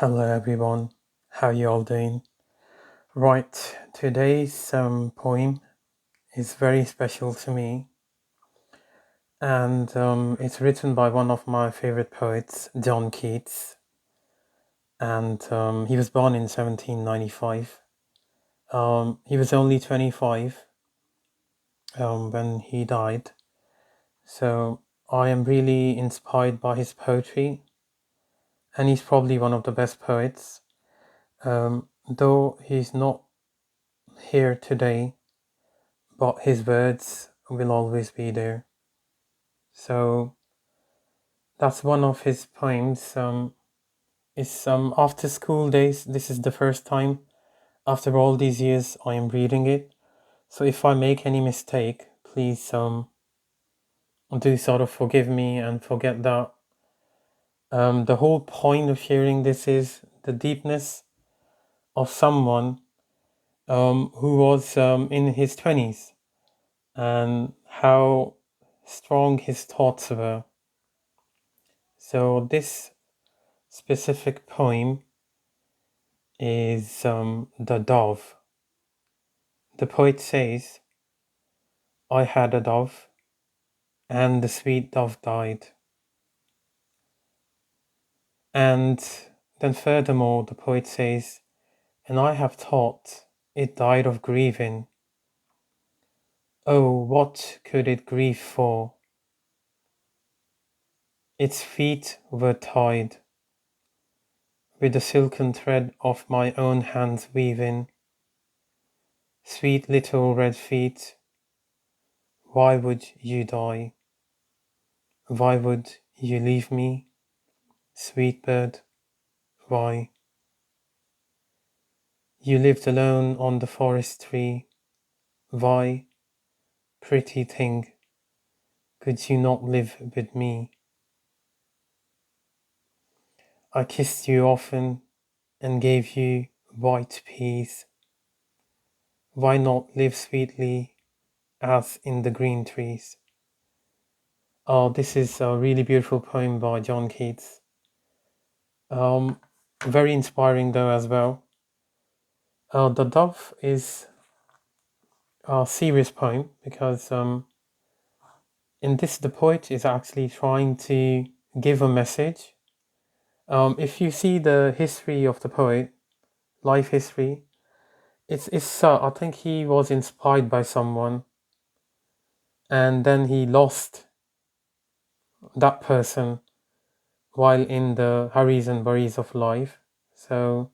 Hello everyone, how you all doing? Right, today's poem is very special to me, and it's written by one of my favorite poets, John Keats, and he was born in 1795. He was only 25 when he died, so I am really inspired by his poetry, and he's probably one of the best poets. Though he's not here today, but his words will always be there. So that's one of his poems. It's after school days. This is the first time after all these years I am reading it. So if I make any mistake, please do sort of forgive me and forget that. The whole point of sharing this is the deepness of someone who was in his 20s and how strong his thoughts were. So this specific poem is The Dove. The poet says, I had a dove, and the sweet dove died. And then furthermore, the poet says, and I have thought it died of grieving. Oh, what could it grieve for? Its feet were tied with the silken thread of my own hands weaving. Sweet little red feet, why would you die? Why would you leave me, sweet bird? Why? You lived alone on the forest tree. Why, pretty thing, could you not live with me? I kissed you often and gave you white peas. Why not live sweetly as in the green trees? Oh, this is a really beautiful poem by John Keats. Um, Very inspiring though as well. The Dove is a serious poem because in this the poet is actually trying to give a message. If you see the history of the poet, life history, it's I think he was inspired by someone, and then he lost that person while in the hurries and worries of life. So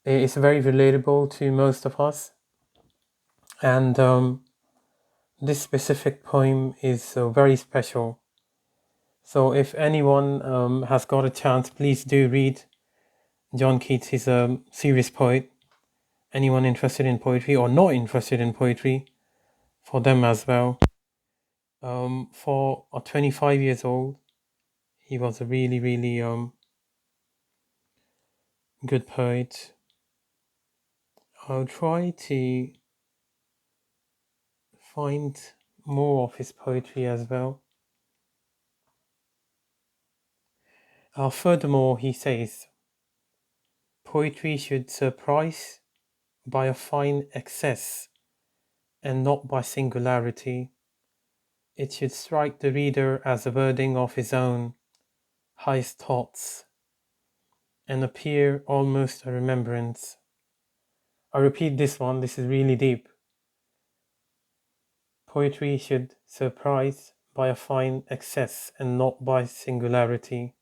it's very relatable to most of us, and this specific poem is very special. So if anyone has got a chance, please do read John Keats. He's a serious poet. Anyone interested in poetry or not interested in poetry, for them as well. For a 25 years old, he was a really, really good poet. I'll try to find more of his poetry as well. Furthermore, he says, poetry should surprise by a fine excess and not by singularity. It should strike the reader as a wording of his own highest thoughts and appear almost a remembrance. I repeat this one, this is really deep. Poetry should surprise by a fine excess and not by singularity.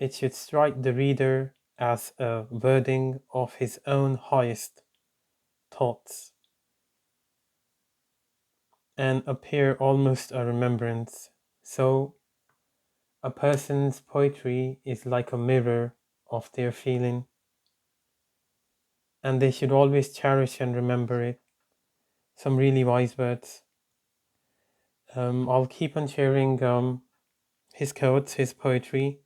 It should strike the reader as a wording of his own highest thoughts and appear almost a remembrance. So, a person's poetry is like a mirror of their feeling, and they should always cherish and remember it. Some really wise words. I'll keep on sharing his quotes, his poetry,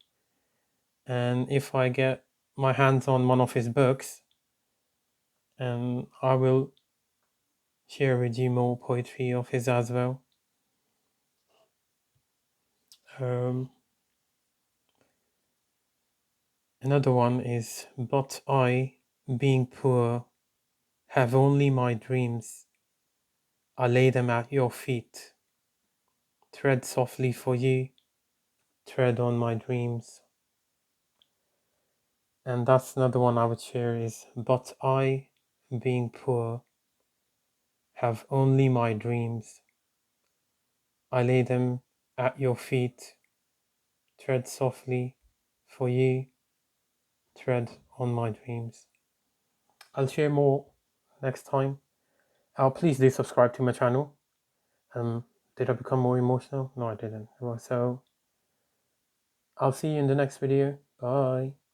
and if I get my hands on one of his books, I will share with you more poetry of his as well. Um, Another one is, but I, being poor, have only my dreams. I lay them at your feet. Tread softly for you, tread on my dreams. And that's another one I would share is, but I, being poor, have only my dreams. I lay them at your feet. Tread softly for you, tread on my dreams. I'll share more next time. Please do subscribe to my channel. Did I become more emotional? No, I didn't. So I'll see you in the next video. Bye.